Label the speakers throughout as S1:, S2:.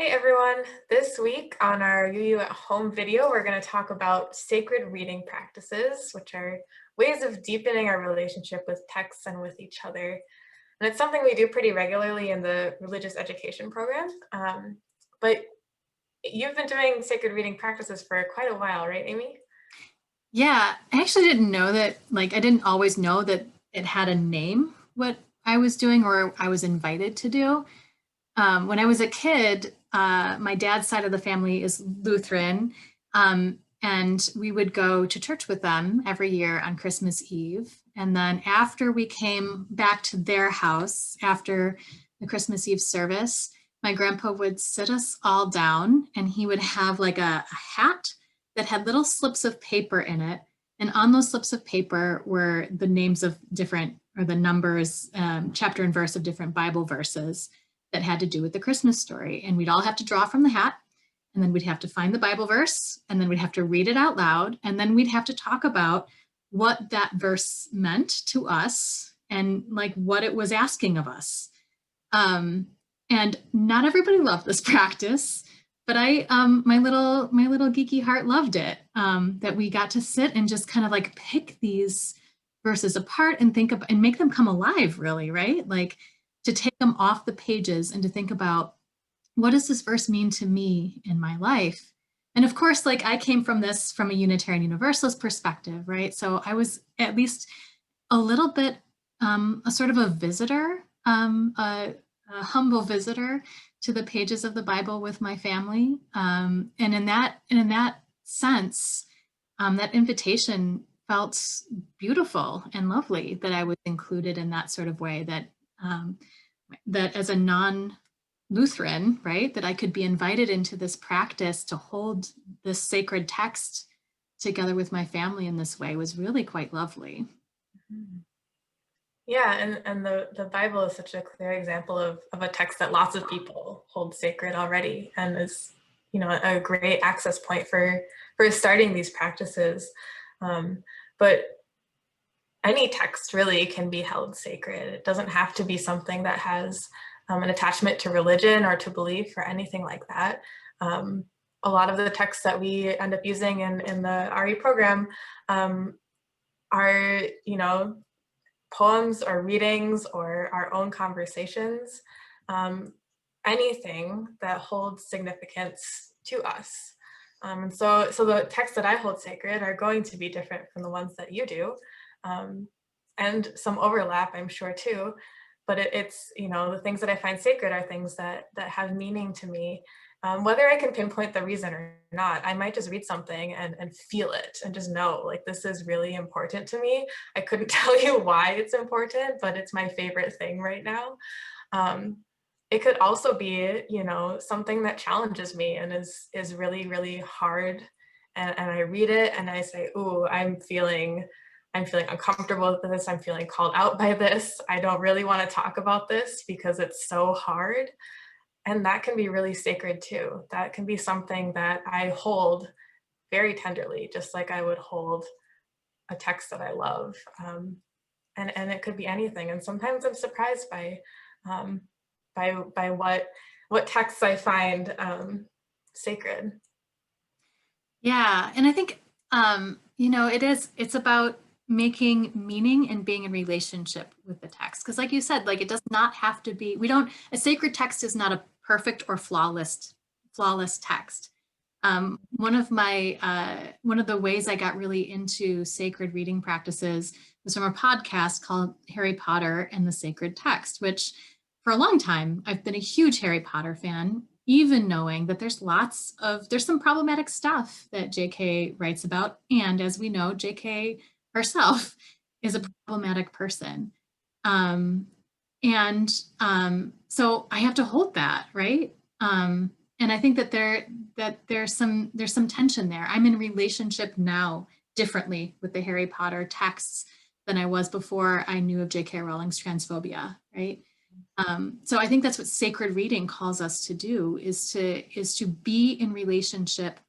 S1: Hey everyone, this week on our UU at Home video, we're going to talk about sacred reading practices, which are ways of deepening our relationship with texts and with each other. And it's something we do pretty regularly in the religious education program. But you've been doing sacred reading practices for quite a while, right, Amy?
S2: Yeah, I actually didn't know that, I didn't always know that it had a name, what I was doing or I was invited to do. When I was a kid, my dad's side of the family is Lutheran, and we would go to church with them every year on Christmas Eve. And then after we came back to their house after the Christmas Eve service, my grandpa would sit us all down and he would have like a hat that had little slips of paper in it. And on those slips of paper were the names of different, or the numbers, chapter and verse of different Bible verses that had to do with the Christmas story. And we'd all have to draw from the hat, and then we'd have to find the Bible verse, and then we'd have to read it out loud, and then we'd have to talk about what that verse meant to us and like what it was asking of us. Um, and not everybody loved this practice, but my little geeky heart loved it. That we got to sit and just kind of like pick these verses apart and think about and make them come alive, really, right? Like to take them off the pages and to think about what does this verse mean to me in my life? And of course, like I came from this from a Unitarian Universalist perspective, right? So I was at least a little bit a sort of a visitor, a humble visitor to the pages of the Bible with my family. And in that sense, that invitation felt beautiful and lovely that I was included in that sort of way that as a non-Lutheran, right, that I could be invited into this practice to hold this sacred text together with my family in this way was really quite lovely.
S1: Mhm. Yeah, and the Bible is such a clear example of a text that lots of people hold sacred already and is, a great access point for starting these practices. But any text really can be held sacred. It doesn't have to be something that has an attachment to religion or to belief or anything like that. Um, a lot of the texts that we end up using in the RE program are, poems or readings or our own conversations, um, anything that holds significance to us. So the texts that I hold sacred are going to be different from the ones that you do, um, and some overlap, I'm sure too. But it's the things that I find sacred are things that have meaning to me, whether I can pinpoint the reason or not. I might just read something and feel it and just know like this is really important to me. I couldn't tell you why it's important, but it's my favorite thing right now. Um, it could also be, something that challenges me and is really, really hard. And I read it and I say, "Ooh, I'm feeling uncomfortable with this. I'm feeling called out by this. I don't really want to talk about this because it's so hard." And that can be really sacred too. That can be something that I hold very tenderly, just like I would hold a text that I love. And it could be anything. And sometimes I'm surprised um, by what texts I find sacred.
S2: Yeah, and I think it's about making meaning and being in relationship with the text. Because like you said, like it does not have to be, we don't, a sacred text is not a perfect or flawless text. One of the ways I got really into sacred reading practices was from a podcast called Harry Potter and the Sacred Text, which for a long time I've been a huge Harry Potter fan, even knowing that there's some problematic stuff that JK writes about. And as we know, JK herself is a problematic person. Um, and so I have to hold that, right? And I think that there's some tension there. I'm in relationship now differently with the Harry Potter texts than I was before I knew of J.K. Rowling's transphobia, right? So I think that's what sacred reading calls us to do is to be in relationship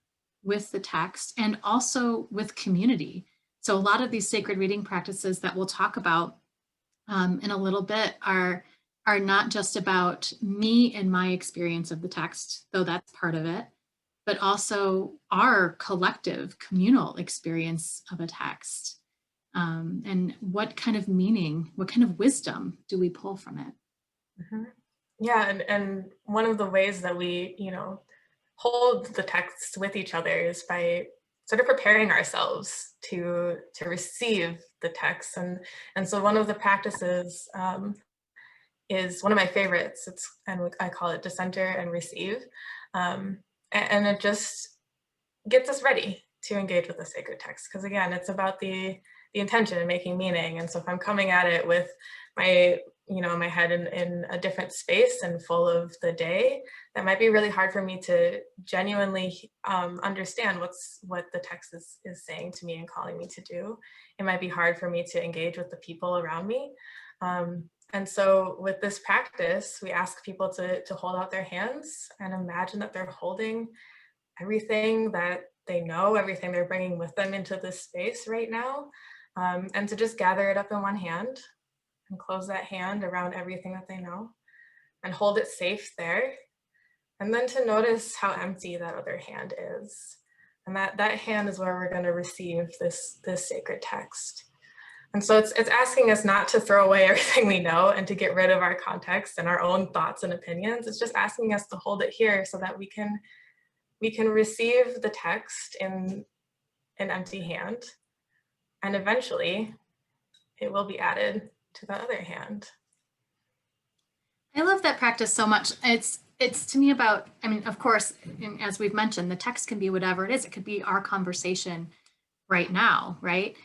S2: with the text and also with community. So a lot of these sacred reading practices that we'll talk about in a little bit are are not just about me and my experience of the text, though that's part of it, but also our collective communal experience of a text. And what kind of meaning, what kind of wisdom do we pull from it?
S1: Mhm. Yeah, and one of the ways that we, hold the texts with each other is by sort of preparing ourselves to receive the text. And so one of the practices is one of my favorites. I call it dissenter and receive, and it just gets us ready to engage with the sacred text. Because again, it's about the intention and making meaning. And so if I'm coming at it with my my head in a different space and full of the day, that might be really hard for me to genuinely understand what the text is saying to me and calling me to do. It might be hard for me to engage with the people around me. And so with this practice, we ask people to hold out their hands and imagine that they're holding everything that they know, everything they're bringing with them into this space right now, and to just gather it up in one hand and close that hand around everything that they know and hold it safe there. And then to notice how empty that other hand is. And that hand is where we're going to receive this sacred text. And so it's asking us not to throw away everything we know and to get rid of our context and our own thoughts and opinions. It's just asking us to hold it here so that we can receive the text in an empty hand, and eventually it will be added to the other hand.
S2: I love that practice so much. It's to me about, I mean, of course, and as we've mentioned, the text can be whatever it is. It could be our conversation right now, right?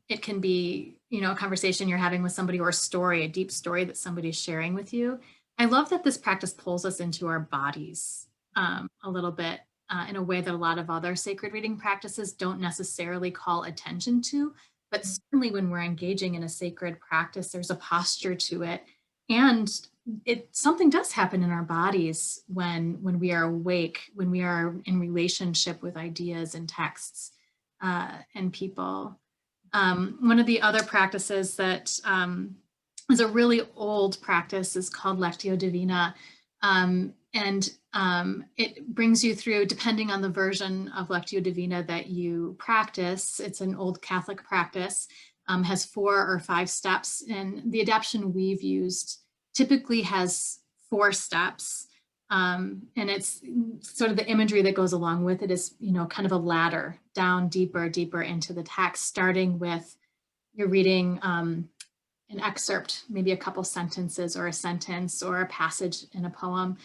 S2: It can be, a conversation you're having with somebody or a story, a deep story that somebody's sharing with you. I love that this practice pulls us into our bodies a little bit in a way that a lot of other sacred reading practices don't necessarily call attention to. But certainly when we're engaging in a sacred practice, there's a posture to it. And something does happen in our bodies when we are awake, when we are in relationship with ideas and texts and people. One of the other practices that is a really old practice is called Lectio Divina. And it brings you through, depending on the version of Lectio Divina that you practice, it's an old Catholic practice, has 4 or 5 steps. And the adaptation we've used typically has 4 steps. And it's sort of the imagery that goes along with it is, kind of a ladder down deeper, deeper into the text, starting with you're reading an excerpt, maybe a couple sentences or a sentence or a passage in a poem.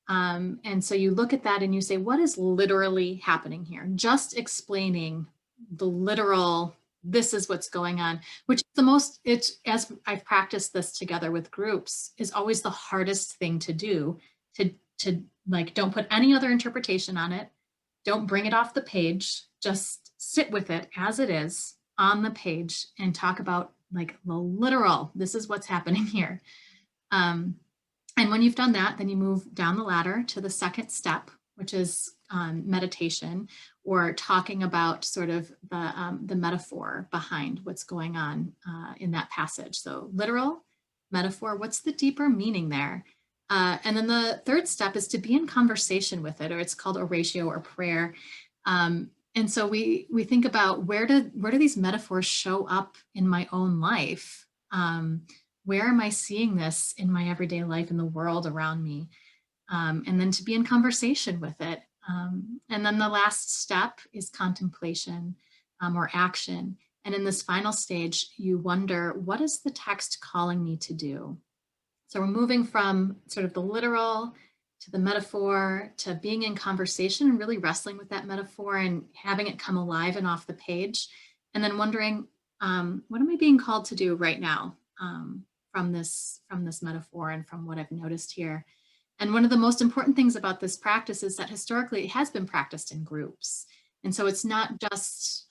S2: And so you look at that and you say, what is literally happening here? Just explaining the literal, this is what's going on, which is the most, as I've practiced this together with groups, is always the hardest thing to do, to like, don't put any other interpretation on it. Don't bring it off the page. Just sit with it as it is on the page and talk about like the literal, this is what's happening here. And when you've done that, then you move down the ladder to the second step, which is meditation, or talking about sort of the metaphor behind what's going on in that passage. So literal, metaphor, what's the deeper meaning there? And then the third step is to be in conversation with it, or it's called oratio or prayer. And so we think about where do these metaphors show up in my own life? Where am I seeing this in my everyday life, in the world around me? And then to be in conversation with it. And then the last step is contemplation or action. And in this final stage, you wonder, what is the text calling me to do? So we're moving from sort of the literal to the metaphor to being in conversation and really wrestling with that metaphor and having it come alive and off the page. And then wondering, what am I being called to do right now? From this metaphor and from what I've noticed here. And one of the most important things about this practice is that historically it has been practiced in groups. And so it's not just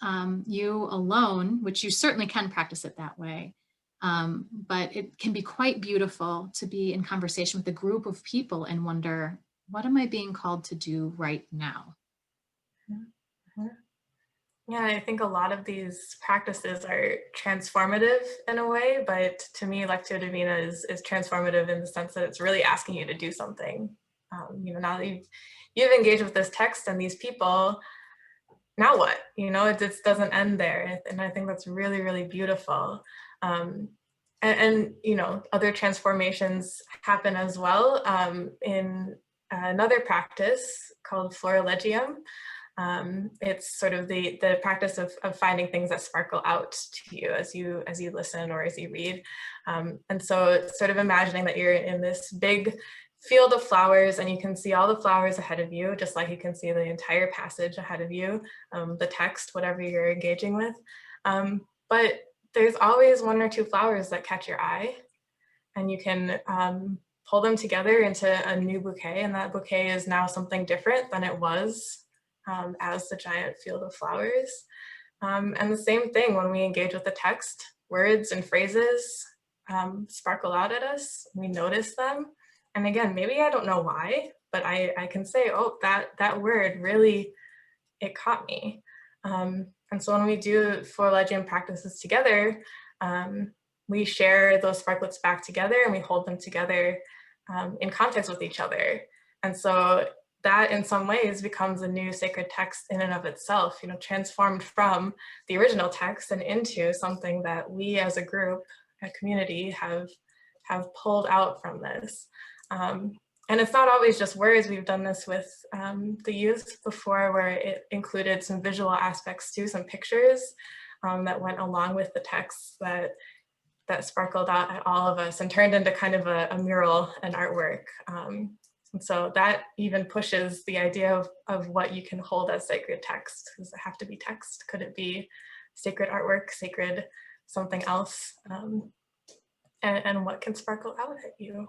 S2: you alone, which you certainly can practice it that way. But it can be quite beautiful to be in conversation with a group of people and wonder, what am I being called to do right now?
S1: Mhm. Yeah, I think a lot of these practices are transformative in a way, but to me, Lectio Divina is transformative in the sense that it's really asking you to do something. Now that you've engaged with this text and these people, now what? It just doesn't end there, and I think that's really, really beautiful. Um, and other transformations happen as well in another practice called Florilegium. It's sort of the practice of finding things that sparkle out to you as you listen or as you read. And so it's sort of imagining that you're in this big field of flowers and you can see all the flowers ahead of you, just like you can see the entire passage ahead of you, the text, whatever you're engaging with. But there's always one or two flowers that catch your eye, and you can pull them together into a new bouquet, and that bouquet is now something different than it was as the giant field of flowers. And the same thing when we engage with the text, words and phrases sparkle out at us, we notice them. And again, maybe I don't know why, but I can say, oh, that word really, it caught me. And so when we do Florilegium practices together, we share those sparklets back together and we hold them together in context with each other. And so that in some ways becomes a new sacred text in and of itself, transformed from the original text and into something that we as a group, a community have pulled out from this. And it's not always just words. We've done this with the youth before, where it included some visual aspects too, some pictures that went along with the text that sparkled out at all of us and turned into kind of a mural and artwork. And so that even pushes the idea of what you can hold as sacred text. Does it have to be text? Could it be sacred artwork, sacred something else? And what can sparkle out at you?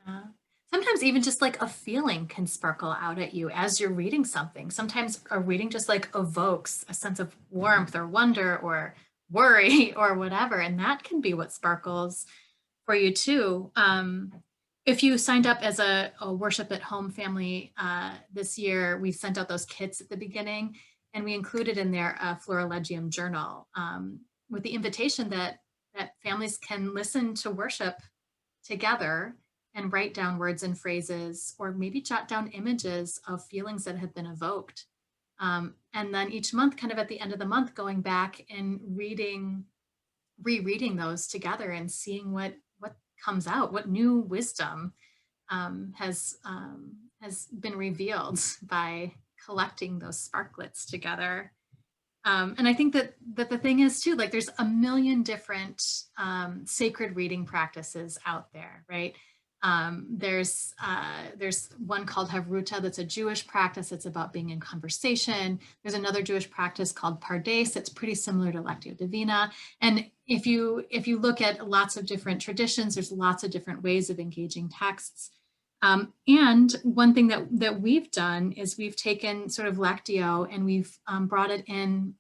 S2: Yeah. Sometimes even just like a feeling can sparkle out at you as you're reading something. Sometimes a reading just like evokes a sense of warmth or wonder or worry or whatever. And that can be what sparkles for you too. If you signed up as a worship at home family this year, we sent out those kits at the beginning and we included in there a Florilegium journal with the invitation that families can listen to worship together and write down words and phrases, or maybe jot down images of feelings that have been evoked. And then each month, kind of at the end of the month, going back and rereading those together and seeing what comes out, what new wisdom has been revealed by collecting those sparklets together. And I think that the thing is too, like there's a million different sacred reading practices out there, right? There's one called Havruta that's a Jewish practice. It's about being in conversation. There's another Jewish practice called Pardes that's pretty similar to Lectio Divina. And if you look at lots of different traditions, there's lots of different ways of engaging texts. And one thing that we've done is we've taken sort of Lectio and we've brought it in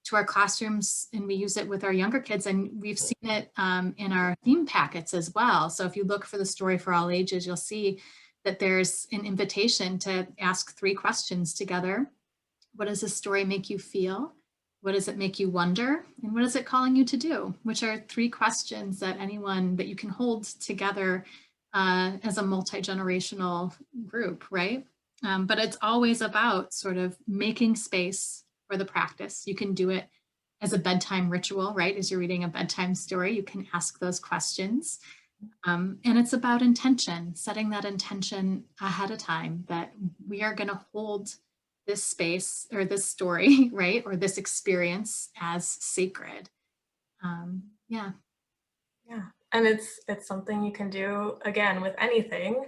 S2: to our classrooms, and we use it with our younger kids, and we've seen it in our theme packets as well. So if you look for the Story for All Ages, you'll see that there's an invitation to ask 3 questions together. What does this story make you feel? What does it make you wonder? And what is it calling you to do? Which are 3 questions that you can hold together as a multi-generational group, right? But it's always about sort of making space for the practice. You can do it as a bedtime ritual, right? As you're reading a bedtime story, you can ask those questions. And it's about intention, setting that intention ahead of time that we are going to hold this space or this story, right? Or this experience as sacred. Yeah.
S1: Yeah, and it's something you can do again with anything,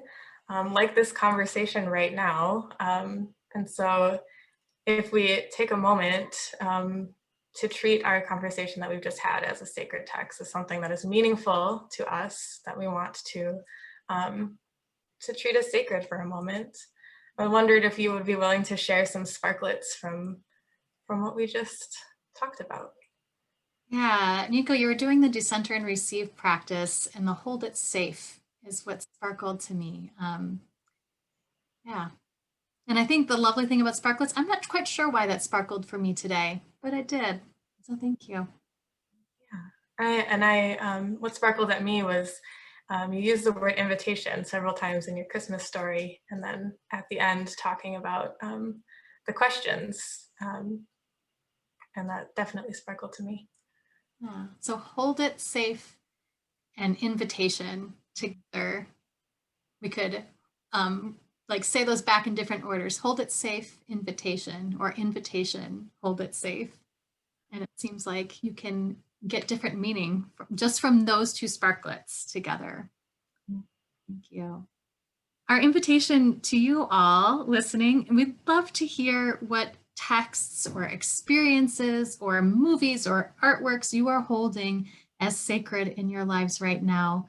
S1: like this conversation right now. And so if we take a moment to treat our conversation that we've just had as a sacred text, as something that is meaningful to us, that we want to treat as sacred for a moment, I wondered if you would be willing to share some sparklets from what we just talked about.
S2: Yeah, Nico, you were doing the decenter and receive practice, and the hold it safe is what sparkled to me. Yeah, And I think the lovely thing about sparklets, I'm not quite sure why that sparkled for me today, but it did. So thank you.
S1: What sparkled at me was you used the word invitation several times in your Christmas story, and then at the end talking about the questions, and that definitely sparkled to me.
S2: Yeah. So hold it safe and invitation together. We could like say those back in different orders. Hold it safe, invitation, or invitation, hold it safe. And it seems like you can get different meaning just from those two sparklets together. Thank you. Our invitation to you all listening, and we'd love to hear what texts or experiences or movies or artworks you are holding as sacred in your lives right now.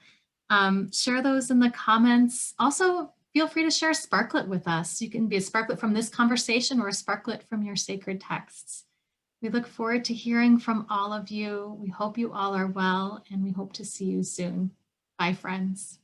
S2: Share those in the comments. Also, feel free to share a sparklet with us. You can be a sparklet from this conversation or a sparklet from your sacred texts. We look forward to hearing from all of you. We hope you all are well, and we hope to see you soon. Bye, friends.